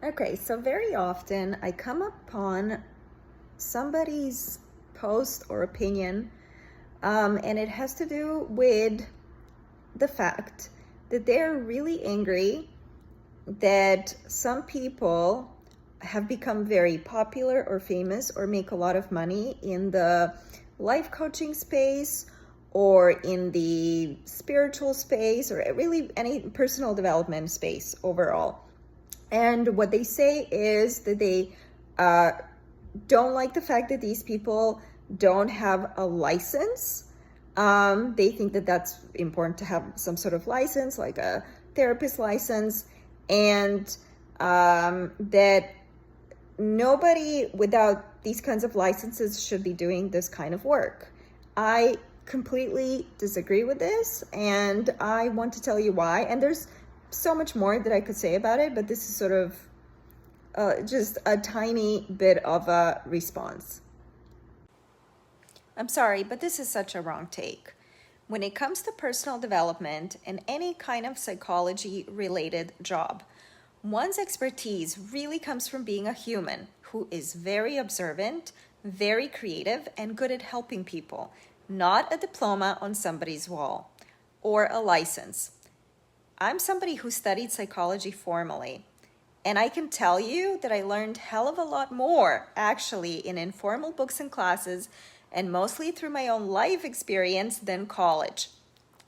Okay, so very often I come upon somebody's post or opinion, and it has to do with the fact that they're really angry that some people have become very popular or famous or make a lot of money in the life coaching space or in the spiritual space or really any personal development space overall. And what they say is that they uh, don't like the fact that these people don't have a license. They think that that's important to have some sort of license, like a therapist license, and that nobody without these kinds of licenses should be doing this kind of work. I completely disagree with this, and I want to tell you why. And there's so much more that I could say about it, but this is sort of just a tiny bit of a response. I'm sorry, but this is such a wrong take. When it comes to personal development and any kind of psychology related job, one's expertise really comes from being a human who is very observant, very creative, and good at helping people, not a diploma on somebody's wall or a license. I'm somebody who studied psychology formally, and I can tell you that I learned hell of a lot more actually in informal books and classes and mostly through my own life experience than college.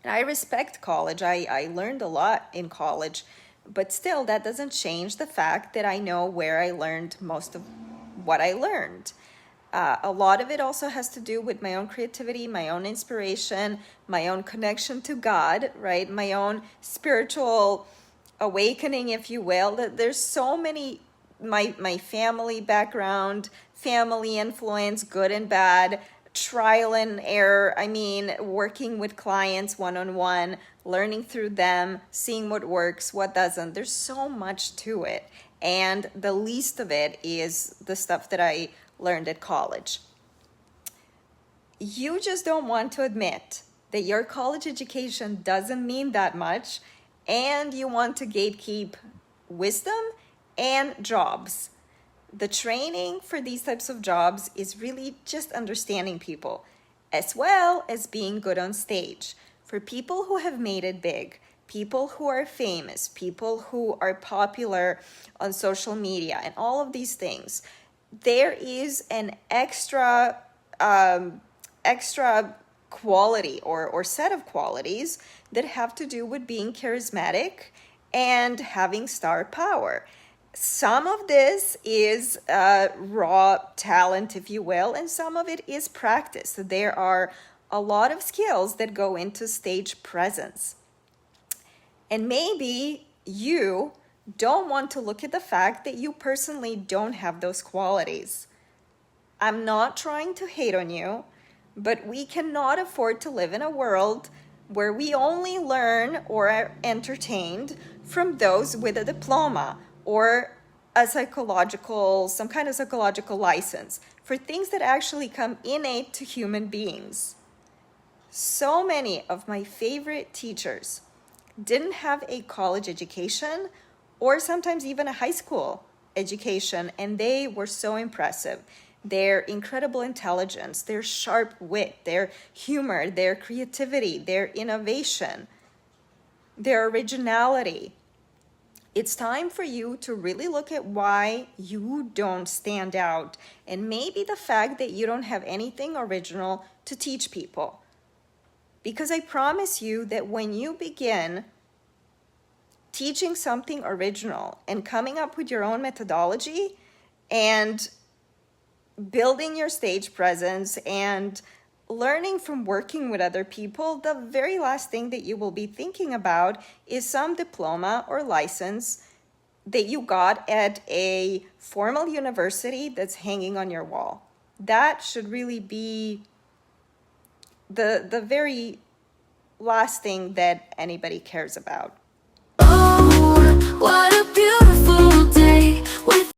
And I respect college. I learned a lot in college, but still that doesn't change the fact that I know where I learned most of what I learned. A lot of it also has to do with my own creativity, my own inspiration, my own connection to God, right? My own spiritual awakening, if you will. There's so many, my family background, family influence, good and bad, trial and error. I mean, working with clients one-on-one, learning through them, seeing what works, what doesn't. There's so much to it. And the least of it is the stuff that I learned at college. You just don't want to admit that your college education doesn't mean that much, and you want to gatekeep wisdom and jobs. The training for these types of jobs is really just understanding people, as well as being good on stage. For people who have made it big, people who are famous, people who are popular on social media, and all of these things, there is an extra quality or set of qualities that have to do with being charismatic and having star power. Some of this is raw talent, if you will, and some of it is practice. There are a lot of skills that go into stage presence. And maybe you don't want to look at the fact that you personally don't have those qualities. I'm not trying to hate on you, but we cannot afford to live in a world where we only learn or are entertained from those with a diploma or some kind of psychological license for things that actually come innate to human beings. So many of my favorite teachers didn't have a college education or sometimes even a high school education, and they were so impressive. Their incredible intelligence, their sharp wit, their humor, their creativity, their innovation, their originality. It's time for you to really look at why you don't stand out, and maybe the fact that you don't have anything original to teach people. Because I promise you that when you begin teaching something original and coming up with your own methodology and building your stage presence and learning from working with other people, the very last thing that you will be thinking about is some diploma or license that you got at a formal university that's hanging on your wall. That should really be the very last thing that anybody cares about. Oh, what